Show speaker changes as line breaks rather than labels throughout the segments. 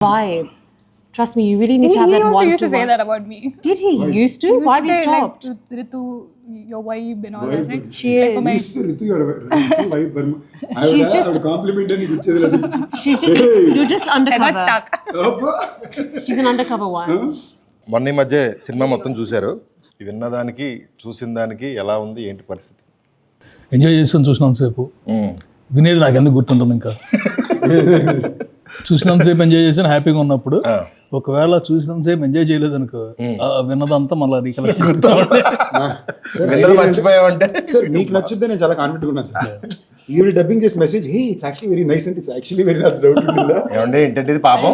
vibe. Trust me, you really need to have that
He also
one
used
to
to say
one.
that about me.
Did he used to? Why have you stopped?
Like, Ritu, your vibe and all that, right?
She
Like
is.
for my,
She's just-
compliment అని గుర్చేది
She's just you're just
I got
undercover.
stuck.
She's an undercover one.
మొన్న ఈ మధ్య cinema మొత్తం చూశారు. విన్నదానికి చూసిన దానికి ఎలా ఉంది ఏంటి పరిస్థితి?
ఎంజాయ్ చేస్తాను చూసినంతసేపు. వినేది నాకు ఎందుకు గుర్తుంటుంది ఇంకా. చూసినంతసేపు ఎంజాయ్ చేసాను హ్యాపీగా ఉన్నప్పుడు. ఒకవేళ చూసినంతసేపు ఎంజాయ్ చేయలేదు అనుకో విన్నదంతా మళ్ళీ రీకలెక్ట్
మర్చిపోయావంటే
సార్ మీకు నచ్చుద్దే నేను చాలా కాన్ఫిడెంట్ ఉన్నాను సార్. ఈవిడ డబ్బింగ్ చేసి message hey it's actually very nice and it's actually very not doubt
ఏమండి ఏంటంటే పాపం.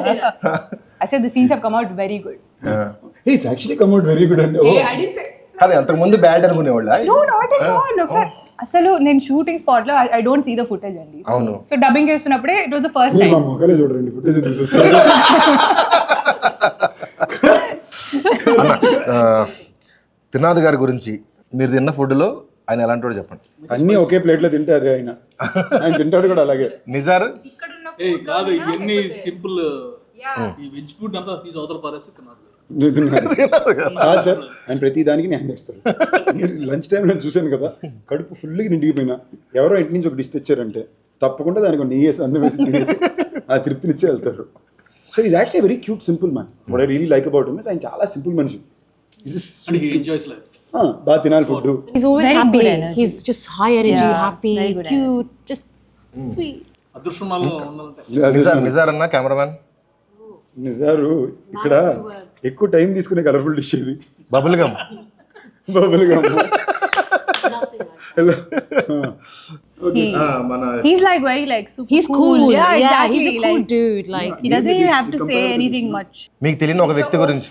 I said the scenes have come out very good.
Hey it's actually come out very good అంటే
Hey, I didn't say.
అది అంతకు ముందు bad అనుకునేవాళ్ళ?
No, not at all. అసలు నేను షూటింగ్ స్పాట్ లో I don't see the footage అండి.
అవును.
సో డబ్బింగ్ చేస్తున్నప్పుడే ఇట్ వాస్ ద ఫస్ట్
మా
టైం.
మొక్కలే చూడండి ఫుటేజ్ చూస్తారు.
త్రినాథ్ గారి గురించి మీరు తిన్న ఫుడ్లో ఆయన ఎలాంటి వాడు చెప్పండి.
అన్నీ ఒకే ప్లేట్ లో తింటే అదే ఆయన తింటాడు కూడా అలాగే.
నిజారు
కాదు ఇవన్నీ సింపుల్ ఈ వెజ్ ఫుడ్ అంతా తీసి అవతల పారేస్తున్నారు.
కాదు సార్ ఆయన ప్రతి దానికి న్యాయం చేస్తారు. లంచ్ టైం నేను చూశాను కదా కడుపు ఫుల్గా నిండిపోయినా ఎవరో ఇంటి నుంచి ఒక డిష్ తెచ్చారంటే తప్పకుండా దానికి ఒక నెయ్యి వేసి అన్నం వేసి తినేసి ఆ తృప్తినిచ్చే వెళ్తారు. So is actually very cute simple man. What I really like about him is ఆయన చాలా సింపుల్ మనిషి.
Enjoys life.
బాగా తినాలి food.
He's always
Very
happy.
good energy.
He's just high energy,
Yeah,
happy,
very good
cute, just sweet.
అదృష్టంలో ఉన్నదంటే
నిజార్ అన్న cameraman
నిజారు ఇక్కడ ఎక్కువ time తీసుకునే కలర్ఫుల్ డిష్ ఇది
బబుల్ గమ్.
బబుల్గా
మన
He's like very like super
He's cool.
Yeah, exactly.
He's a cool
like,
dude. Like
he doesn't even have to say anything much.
మీకు తెలియని ఒక వ్యక్తి గురించి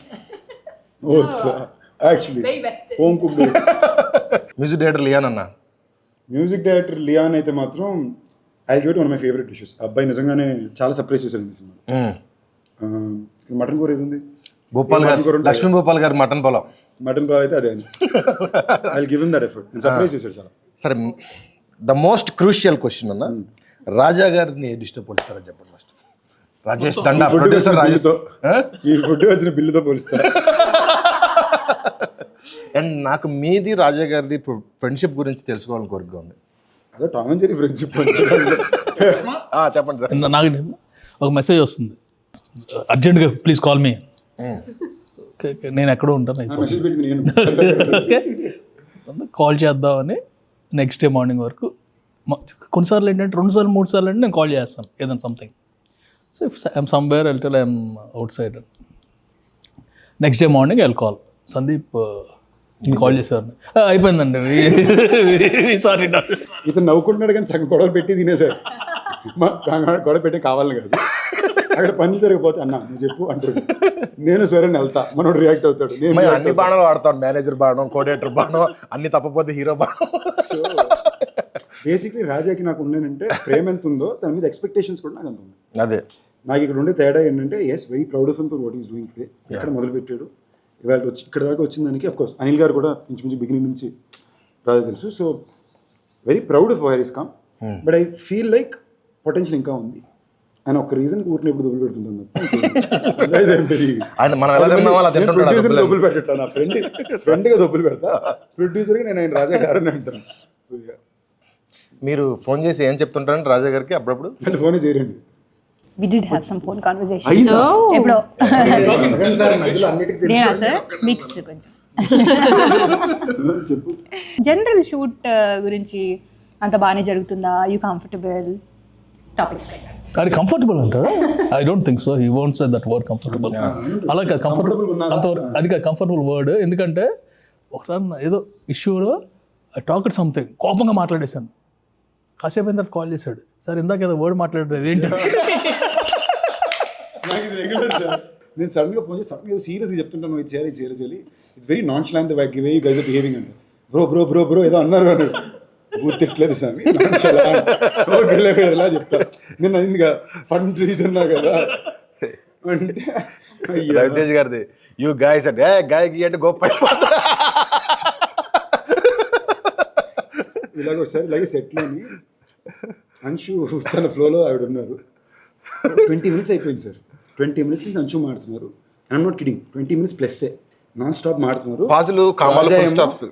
actually home cook.
Music director Leon అన్న.
Music director Leon అయితే మాత్రం I give it one my favourite dishes. అబ్బాయి నిజంగానే చాలా సర్ప్రైజ్ చేశారు ఈ సినిమా. మటన్ కూర ఏది ఉంది
భూపాల్ గారు లక్ష్మీ భూపాల్ గారు మటన్ పొలం.
మటన్ కూర అయితే అదే I give him that effort. Surprise చేశారు చాలా.
సరే ద మోస్ట్ క్రూషియల్ క్వశ్చన్ అన్న, రాజా గారిని ఏ డిస్టర్బ్ పోలుస్తారని చెప్పండి ఫస్ట్. రాజేష్ దండా ప్రొడ్యూసర్ రాజేష్
ఈ ఫుడ్ వచ్చిన బిల్లుతో పోలిస్తారు.
అండ్ నాకు మీది రాజా గారిది ఫ్రెండ్షిప్ గురించి తెలుసుకోవాలని కోరిక ఉంది.
అదే టామ్ అండ్ జెర్రీ ఫ్రెండ్షిప్.
చెప్పండి సార్.
నాకు ఒక మెసేజ్ వస్తుంది అర్జెంట్గా ప్లీజ్ కాల్ మీ. నేను ఎక్కడో ఉంటాను
మెసేజ్ పెట్టింది నేను.
కాల్ చేద్దామని నెక్స్ట్ డే మార్నింగ్ వరకు కొన్నిసార్లు ఏంటంటే 2 సార్లు 3 సార్లు అంటే నేను కాల్ చేస్తాను ఏదైనా something. So if I'm somewhere వెళ్తే I'm outside. Next day morning I call Sandeep call చేశారు అయిపోయిందండి సారీ.
ఇతను నవ్వుకుంటున్నాడు కానీ సగం గొడవలు పెట్టి తినేసారు. గొడవ పెట్టి కావాలని కాదు అక్కడ పని జరిగిపోతే అన్న నువ్వు చెప్పు అంటాడు. నేను సరే వెళ్తా మనోడు రియాక్ట్ అవుతాడు. నేను
అన్ని బాణాలు వాడతాను, మేనేజర్ బాణం, కోఆర్డినేటర్ బాణం, అన్ని తప్పపోతే హీరో బాణం.
సో బేసిక్లీ రాజాకి నాకు ఉన్నానంటే ప్రేమ ఎంత ఉందో దాని మీద ఎక్స్పెక్టేషన్స్ కూడా నాకు అంత ఉంది.
అదే
నాకు ఇక్కడ ఉండే తేడా ఏంటంటే is very proud of him for what is doing today. ఎక్కడ మొదలుపెట్టాడు ఇవాళ వచ్చి ఇక్కడ దాకా వచ్చిన దానికి అఫ్ కోర్స్ అనిల్ గారు కూడా ఇంచుమించు బిగినింగ్ నుంచి రాజా తెలుసు. So very proud of wire is come. But I feel like potential ఇంకా ఉంది. ఆయన ఒక రీజన్ ఊరిని ఎప్పుడు దొబ్బులు పెడుతుంటాను. దొబ్బులు పెట్టా నా ఫ్రెండ్గా దొబ్బులు పెడతా. ప్రొడ్యూసర్గా నేను ఆయన రాజా గారని అంటాను.
మీరు ఫోన్ చేసి ఏం చెప్తుంటారండి రాజా గారికి అప్పుడప్పుడు?
అంటే ఫోనే చేయరండి.
We did have some phone conversation.
అయ్యిందా?
ఎప్పుడో
అన్నిటికీ
నేనా సార్ మిక్స్ కొంచెం
చెప్పు.
జనరల్ షూట్ గురించి అంత బాగానే జరుగుతుందా? You comfortable topics?
అది కంఫర్టబుల్ అంటారా? I don't think so. He won't say that word comfortable. అలాగే కంఫర్టబుల్ అంతవరకు అది కాదు కంఫర్టబుల్ వర్డ్. ఎందుకంటే ఒకసారి ఏదో ఇష్యూలో ఐ టాక్ ఇట్ సంథింగ్ కోపంగా మాట్లాడేశాను. కాసేపు అయిన తర్వాత కాల్ చేశాడు, సార్ ఇందాక ఏదో వర్డ్ మాట్లాడలేదు ఏంటి?
నేను సడన్గా ఫోన్ చేసి సడన్గా సీరియస్గా చెప్తుంటాను ఇది చేయాలి చేయాలి. It's very nonchalant the way you guys are behaving అంటే బ్రో బ్రో బ్రో బ్రో ఏదో అన్నారు అన్నాడు. గుర్తిట్లేదు స్వామి ఎలా చెప్తా నేను అయిందిగా ఫండ్ ఇదన్నా కదా అంటే
రవితేజ్ గారిది యూ గాయస్ అంటే గాయకి అంటే గొప్ప
ఇలాగ ఒకసారి ఇలాగే సెట్లోని అంశు తన ఫ్లోలో ఆవిడ ఉన్నారు. 20 minutes అయిపోయింది సార్. 20 minutes నుంచి అంచు మాడుతున్నారు. I'm not kidding, 20 minutes plus non stop మాడుతున్నారు.
పాజులు కామాలు
రాజా
ఫుల్
ఏమో-
స్టాప్స్.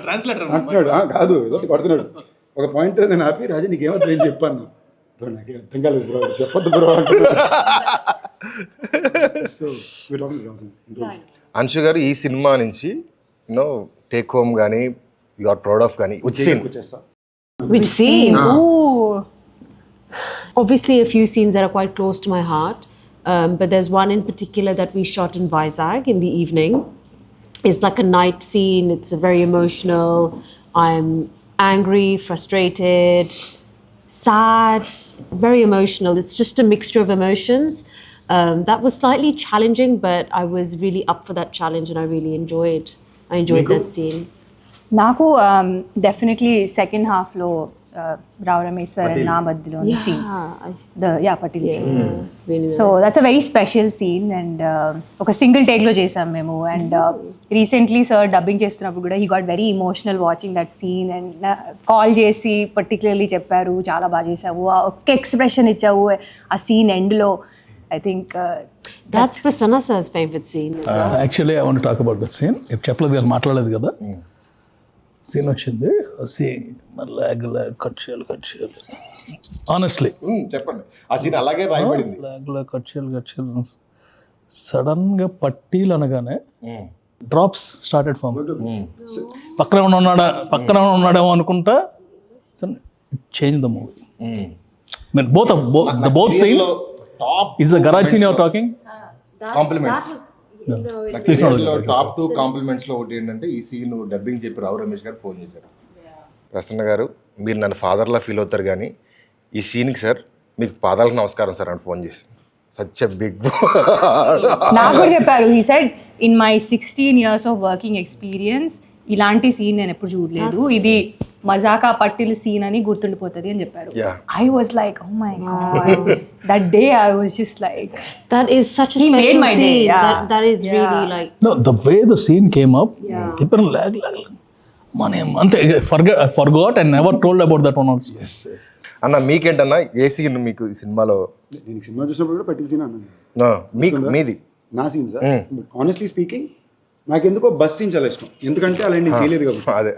ట్రాన్స్లేటర్
అంటున్నాడు కాదు ఏదో ఒకటి కొడుతున్నాడు. ఒక పాయింట్ నేను ఆపి రాజా నీకేమర్థం ఏం చెప్పాను, బ్రో నాకే అర్థం కాలేదు బ్రో చెప్పొద్దు బ్రో అంటున్నాడు. సో
అంశు గారు, ఈ సినిమా నుంచి యూనో టేక్ హోమ్ కానీ యు ఆర్ ప్రౌడ్ ఆఫ్ కానీ సీన్
వచ్చేస్తా.
Which scene?
Ooh.
Obviously, a few scenes that are quite close to my heart. But there's one in particular that we shot in Vizag in the evening. It's like a night scene. It's a very emotional. I'm angry, frustrated, sad, very emotional. It's just a mixture of emotions. That was slightly challenging, but I was really up for that challenge and I really enjoyed that scene.
నాకు definitely second హాఫ్లో Rao Ramesh sir and నా మధ్యలో scene Patel scene.
Really
so that's a very special scene and ఒక single టేక్లో చేసాం మేము. And recently sir dubbing చేస్తున్నప్పుడు కూడా he got very emotional watching that scene and call చేసి పర్టికులర్లీ చెప్పారు చాలా బాగా చేసావు, ఒక్క ఎక్స్ప్రెషన్ ఇచ్చావు ఆ సీన్ ఎండ్లో. I think
That's Prasanna sir's favorite scene.
Actually I want talk about that scene. ఇప్పుడు చెప్పలేదు కదా, మాట్లాడలేదు కదా. సీన్ వచ్చింది, సీన్ లాగ్ కట్ చేయాలి ఆనెస్ట్లీ
చెప్పండి. ఆ సీన్ అలాగే రాయబడింది.
లాగ్ కట్ చేయాలి. సడన్గా పట్టీలు అనగానే డ్రాప్స్ స్టార్టెడ్ ఫామ్. పక్కన ఉన్నాడేమో అనుకుంటా change the movie. Mean both scenes. Is the garage scene you're talking?
Compliments. Top 2 compliments లో ఒకటి ఏంటంటే ఈ సీన్ డబ్బింగ్ చెప్పి రావు రమేష్ గారు ఫోన్ చేశారు. ప్రసన్న గారు, మీరు నన్ను ఫాదర్లా ఫీల్ అవుతారు కానీ ఈ సీన్కి సార్ మీకు పాదాలకు నమస్కారం సార్ అని ఫోన్ చేసి సచ్ ఎ బిగ్.
నాకు కూడా చెప్పారు. He said in my 16 years of working experience ఇలాంటి సీన్ నేను ఎప్పుడు చూడలేదు, ఇది మజాకా పట్టిల్ సీన్ అని గుర్తుండిపోతుంది అని చెప్పారు. I was like oh my God, that day I was just like
That is such a
He made
special
my day,
scene.
yeah.
That is really like.
No, the way the scene came up, people lag. Ante I forgot and never told about that one also.
Yes. అన్న మీకేంటన్నా ఏ scene మీకు ఈ సినిమాలో?
నేను cinema చూసినప్పుడు కూడా పట్టిన scene అన్నాను.
మీకు మీది
నా సీన్ సార్, ఆనెస్ట్లీ స్పీకింగ్ నాకు ఎందుకో బస్ సీన్ చాలా ఇష్టం. ఎందుకంటే అలా నేను చేయలేదు కాబట్టి.
అదే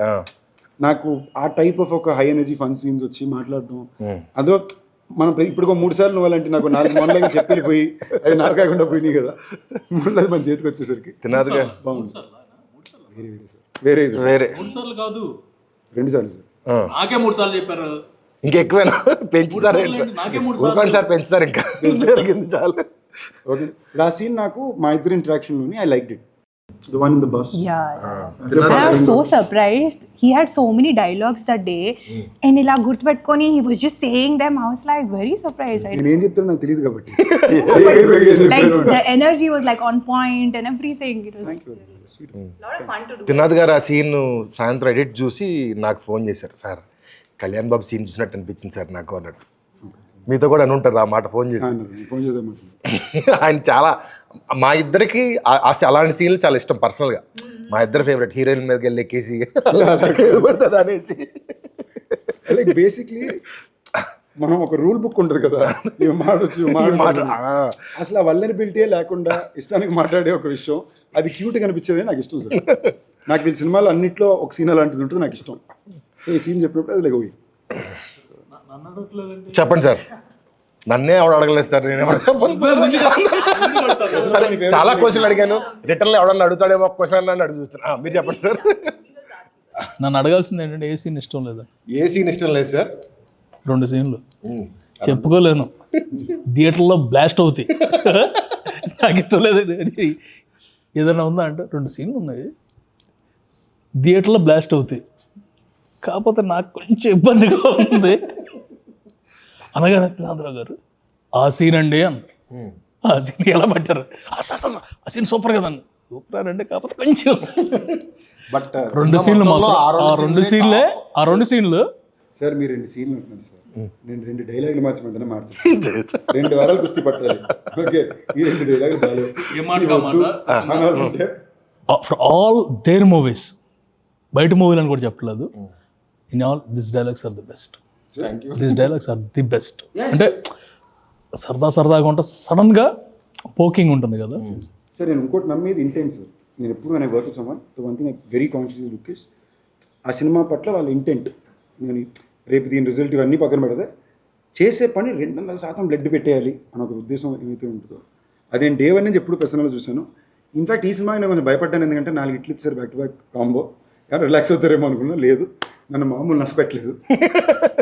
నాకు ఆ టైప్ ఆఫ్ ఒక హై ఎనర్జీ ఫన్ సీన్స్ వచ్చి మాట్లాడడం, అదో మనం ఇప్పుడు 3 సార్లు నువ్వాలంటే నాకు 4 మొన్నలాగా చెప్పిపోయి అవి నాకు కాకుండా పోయినాయి కదా, మొన్నది మన చేతికి వచ్చేసరికి
తినాదుగా
బాగుంది. వేరే సార్ వేరే
3 సార్లు కాదు,
2 సార్లు సార్.
నాకే 3 సార్లు చెప్పారు.
ఇంకెక్కువేనా పెంచుతారు?
నాకే 3
ఊరుకోండి సార్, పెంచుతారు ఇంకా జరిగింది చాలు.
ఓకే, ఆ సీన్ నాకు మా ఇద్దరు ఇంటరాక్షన్లోని I like it. The one in the bus.
And I was so surprised. He had so many dialogues that day. And ila gurtupetkoni, he was just saying them. I was like very surprised.
నేను ఏం చెప్తానో నాకు తెలియదు కాబట్టి.
Like the energy was like on point and everything. It was a lot of fun to do.
తినాద్ గారు ఆ scene సాయంత్రం edit చూసి నాకు ఫోన్ చేశారు. సార్ కళ్యాణ్ బాబు సీన్ చూసినట్టు అనిపించింది సార్ నాకు అన్నాడు. మీతో కూడా అని ఉంటారు ఆ మాట ఫోన్ చేసి.
ఫోన్ చేద్దాం.
ఆయన చాలా మా ఇద్దరికి అలాంటి సీన్లు చాలా ఇష్టం పర్సనల్గా. మా ఇద్దరు ఫేవరెట్ హీరోయిన్ మీదకి వెళ్ళి ఎక్కేసి పడుతుంది అనేసి.
లైక్ బేసిక్లీ మనం ఒక రూల్ బుక్ ఉంటుంది కదా, మాట అసలు ఆ వల్నరబిలిటీ లేకుండా ఇష్టానికి మాట్లాడే ఒక విషయం, అది క్యూట్ కనిపించేది నాకు ఇష్టం సార్. నాకు ఈ సినిమాలో అన్నింటిలో ఒక సీన్ అలాంటిది ఉంటుంది నాకు ఇష్టం. సో ఈ సీన్ చెప్పినప్పుడు అది లైక్
చెప్పండి సార్. నన్నే ఎవడు అడగలేదు సార్, నేను ఎవరు చెప్పను సరే. చాలా క్వశ్చన్లు అడిగాను, రిటర్న్లో ఎవడన్నా అడుగుతాడేమో క్వశ్చన్ అని అడుగు చూస్తున్నా. మీరు చెప్పండి సార్.
నన్ను అడగాల్సింది ఏంటంటే ఏ సీన్ ఇష్టం లేదని.
ఏ సీన్ ఇష్టం లేదు సార్?
2 సీన్లు చెప్పుకోలేను, థియేటర్లో బ్లాస్ట్ అవుతాయి. నాకు ఇష్టం లేదు ఏదైనా ఉందా అంటే 2 సీన్లు ఉన్నాయి, థియేటర్లో బ్లాస్ట్ అవుతాయి. కాకపోతే నాకు కొంచెం ఇబ్బందిగా ఉంది అనగానే తినాదరావు గారు ఆ సీన్ అండి అన్నారు. ఆ సీన్ ఎలా పట్టారు? సార్ ఆ సీన్ సూపర్ కదండి. సూపర్ అంటే కాకపోతే కొంచెం
బట్
2 సీన్లు మాత్రం ఆ 2 సీన్లు
సార్ మీరు 2 సీన్లు ఉంటున్నారు సార్, నేను 2 డైలాగులు మార్చమంటేనే మారుతాను. 2 వారాలు కుస్తీ పట్టాలి. ఓకే, ఈ 2 డైలాగులు బాగా
ఫర్ ఆల్ దేర్ మూవీస్, బయట మూవీలు అని కూడా చెప్పలేదు. In all this dialogues are the best. These dialogues are the best. అంటే సరదాగా ఉంటే సడన్గా పోకింగ్ ఉంటుంది కదా.
సార్ నేను ఇంకోటి నమ్మేది ఇంటెంట్ సార్. నేను ఎప్పుడు నేను work someone one thing very conscious look is ఆ సినిమా పట్ల వాళ్ళ ఇంటెంట్. నేను రేపు దీని రిజల్ట్ ఇవన్నీ పక్కన పెడితే చేసే పని 200% బ్లడ్ పెట్టేయాలి అని ఒక ఉద్దేశం ఏమైతే ఉంటుందో అదే డే వన్ నుంచి ఎప్పుడు పర్సనల్గా చూశాను. ఇన్ఫాక్ట్ ఈ సినిమాకి నేను కొంచెం భయపడ్డాను, ఎందుకంటే 4 ఇట్లు ఇచ్చారు బ్యాక్ టు బ్యాక్ కాంబో. కానీ రిలాక్స్ అవుతారేమో అనుకున్నా, లేదు నన్ను మామూలు నష్టపెట్టలేదు.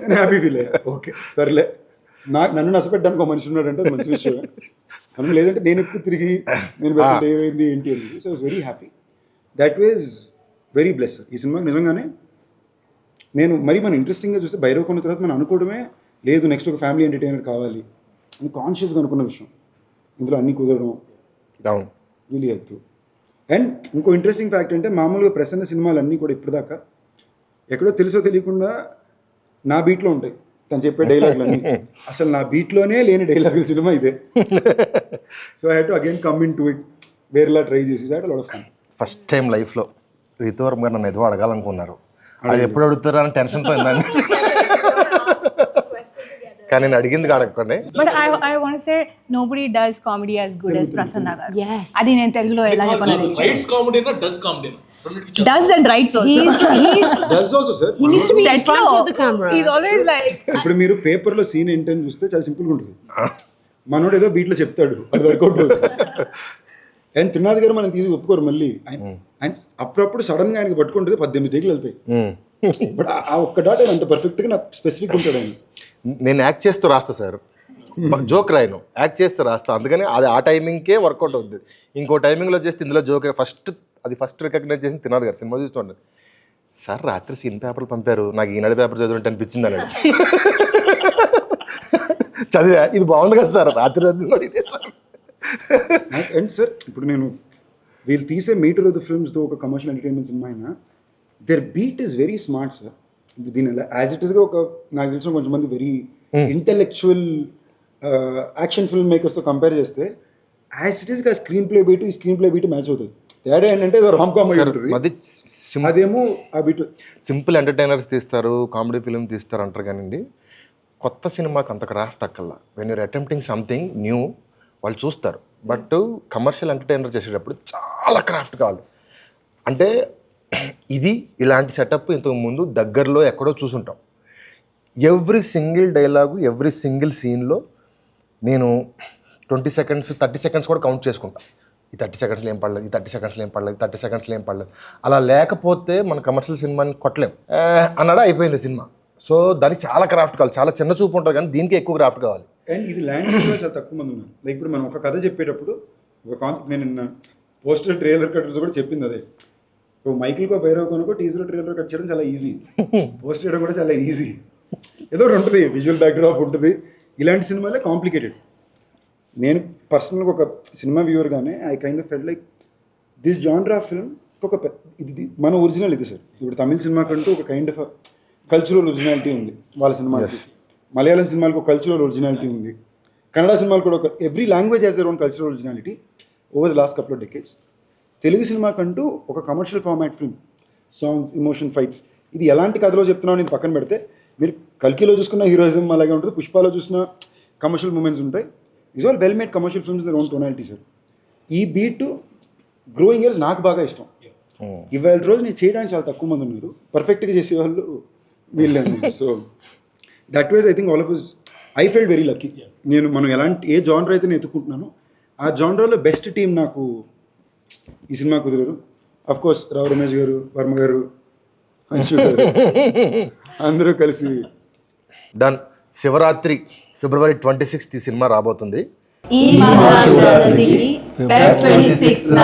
నేను హ్యాపీ ఫీల్ అయ్యా. ఓకే సర్లే, నన్ను నష్టపెట్టడానికి ఒక మనిషి ఉన్నాడంటే అది మంచి విషయం. మనం లేదంటే నేను ఎక్కువ తిరిగి నేను పెట్టండి ఏమైంది ఏంటి అని. So I was very happy. That was very bless. ఈ సినిమాకి నిజంగానే నేను మనం ఇంట్రెస్టింగ్గా చూస్తే భైరవ్ కొన్న తర్వాత మనం అనుకోవడమే లేదు నెక్స్ట్ ఒక ఫ్యామిలీ ఎంటర్టైనర్ కావాలి అని కాన్షియస్గా అనుకున్న విషయం. ఇందులో అన్నీ కుదరడం రియలీ హెల్ప్. అండ్ ఇంకో ఇంట్రెస్టింగ్ ఫ్యాక్ట్ అంటే మామూలుగా ప్రసన్న సినిమాలు అన్నీ కూడా ఇప్పటిదాకా ఎక్కడో తెలుసో తెలియకుండా నా బీట్లో ఉంటాయి తను చెప్పే డైలాగులు అన్నీ. అసలు నా బీట్లోనే లేని డైలాగుల సినిమా ఇదే. So I had to again come in to it, వేరేలా ట్రై చేసి that lot of fun.
First time లైఫ్లో రితువర్మ గారు నన్ను ఏదో అడగాలనుకున్నారు, అది ఎప్పుడు అడుగుతారా అని టెన్షన్తో ఉందండి. కానీ నేను అడిగింది కాడకండి.
But I want say nobody does comedy as good as Prasanna garu.
Yes.
అది నేను తెలుగులో ఎలా చెప్పాలి?
రైట్స్ కామెడీనా డస్ కామెడీనా?
Does and writes
does also sir.
He needs to be in front of the camera.
He's always like
ఇప్పుడు మీరు పేపర్లో సీన్ ఏంటని చూస్తే చాలా సింపుల్గా ఉంటుంది. మనోడు ఏదో బీట్లో చెప్తాడు, అది వర్కౌట్ అవుతుంది. అండ్ త్రినాథ్ గారు మనం తీసి ఒప్పుకోరు మళ్ళీ. ఆయన అప్పుడప్పుడు సడన్గా ఆయనకి పట్టుకుంటుంది 18 టేకులు వెళ్తాయి. బట్ ఆ ఒక్క డాట్ అంత పర్ఫెక్ట్గా నాకు స్పెసిఫిక్ ఉంటాడు ఆయన.
నేను యాక్ట్ చేస్తూ రాస్తా సార్, జోక్ రాయను, యాక్ట్ చేస్తూ రాస్తా. అందుకని అది ఆ టైమింగ్కే వర్కౌట్ అవుతుంది. ఇంకో టైమింగ్లో చేస్తే ఇందులో జోక్ ఫస్ట్ రికగ్నైజ్ చేసి తినాలి గారు సినిమా చూస్తుండే. సార్ రాత్రి సీన్ పేపర్లు పంపారు, నాకు ఈనాడు పేపర్ చదివినట్టు అనిపించింది అన్నాడు. చదివా, ఇది బాగుంది కదా సార్, రాత్రి చదివి సార్.
అండ్ సార్ ఇప్పుడు నేను వీళ్ళు తీసే మీటర్ ఆఫ్ ద ఫిల్మ్స్తో ఒక కమర్షియల్ ఎంటర్టైన్మెంట్ సినిమా అయినా their beat is very smart sir. దీని యాజ్ ఇట్ ఈస్గా ఒక నాకు తెలిసిన కొంచెంమంది వెరీ ఇంటెలెక్చువల్ యాక్షన్ ఫిల్మ్ మేకర్స్తో కంపేర్ చేస్తే as it is screenplay beat ఈ స్క్రీన్ ప్లే బీట్ మ్యాచ్ అవుతుంది. తేడా ఏంటంటే ఏదో రామ్ కామెడీ ఉంటుంది, అదేమో ఆ బీట్
సింపుల్ ఎంటర్టైనర్స్ తీస్తారు, కామెడీ ఫిల్మ్ తీస్తారు అంటారు కానివ్వండి. కొత్త సినిమాకి అంత క్రాఫ్ట్ అక్కల్లా. When you're attempting something new వాళ్ళు చూస్తారు. బట్ కమర్షియల్ ఎంటర్టైనర్ చేసేటప్పుడు చాలా క్రాఫ్ట్ కావాలి. అంటే ఇది ఇలాంటి సెటప్ ఇంతకు ముందు దగ్గరలో ఎక్కడో చూసుంటాం. Every single dialogue, every single సీన్లో నేను 20 seconds 30 seconds కూడా కౌంట్ చేసుకుంటా. ఈ 30 secondsలో ఏం పడలేదు, ఈ 30 secondsలో ఏం పడలేదు, 30 secondsలో ఏం పడలేదు. అలా లేకపోతే మన కమర్షియల్ సినిమాని కొట్టలేం అన్నాడా అయిపోయింది సినిమా. సో దానికి చాలా క్రాఫ్ట్ కావాలి, చాలా చిన్న చూపు ఉంటుంది కానీ దీనికి ఎక్కువ క్రాఫ్ట్ కావాలి.
అండ్ ఇది లాంగ్వేజ్లో చాలా తక్కువ మంది ఉన్నారు. లైక్ ఇప్పుడు మనం ఒక కథ చెప్పేటప్పుడు ఒక కాన్సెప్ట్ నేను నిన్న పోస్టర్ ట్రైలర్ కట్ కూడా చెప్పింది అదే. ఇప్పుడు మైకిల్కో భైరవ్కోనకో టీజర్ ట్రైలర్ కట్ చేయడం చాలా ఈజీ, పోస్ట్ చేయడం కూడా చాలా ఈజీ. ఏదో ఒకటి ఉంటుంది, విజువల్ బ్యాక్డ్రాప్ ఉంటుంది. ఇలాంటి సినిమాలే కాంప్లికేటెడ్. నేను పర్సనల్గా ఒక సినిమా వ్యూవర్గానే I kind of felt like this genre film ఒక ఇది మన ఒరిజినల్ ఇది సార్. ఇప్పుడు తమిళ సినిమా కంటూ ఒక కైండ్ ఆఫ్ కల్చరల్ ఒరిజినాలిటీ ఉంది వాళ్ళ సినిమాకి. మలయాళం సినిమాలకు ఒక కల్చరల్ ఒరిజినాలిటీ ఉంది. కన్నడ సినిమాలు కూడా ఒక every language has their own cultural originality over the last couple of decades. Telugu సినిమాకంటూ ఒక commercial format film, songs, emotion, fights. ఇది ఎలాంటి కథలో చెప్తున్నావు అనేది పక్కన పెడితే మీరు కల్కిలో చూసుకున్న హీరోయిజం అలాగే ఉంటుంది, పుష్పాలో చూసిన కమర్షియల్ మూమెంట్స్ ఉంటాయి. Is all well made commercial films their own tonality sir. ఈ బీట్ గ్రోయింగ్ ఇయర్స్ నాకు బాగా ఇష్టం. ఇవాళ రోజు నేను చేయడానికి చాలా తక్కువ మంది ఉన్నారు, పర్ఫెక్ట్గా చేసేవాళ్ళు వీళ్ళే. So that ways I think all of us I felt very lucky. మనం ఏ జానర్ అయితే నేను ఎత్తుకుంటున్నాను ఆ జానర్లో బెస్ట్ టీం నాకు ఈ cinema కుదిరారు. Of course Rao Ramesh గారు, వర్మ గారు, అంశు గారు అందరూ కలిసి
డన్. శివరాత్రి February 26th ఈ సినిమా రాబోతుంది.
ఈ మహాశివరాత్రికి Feb 26న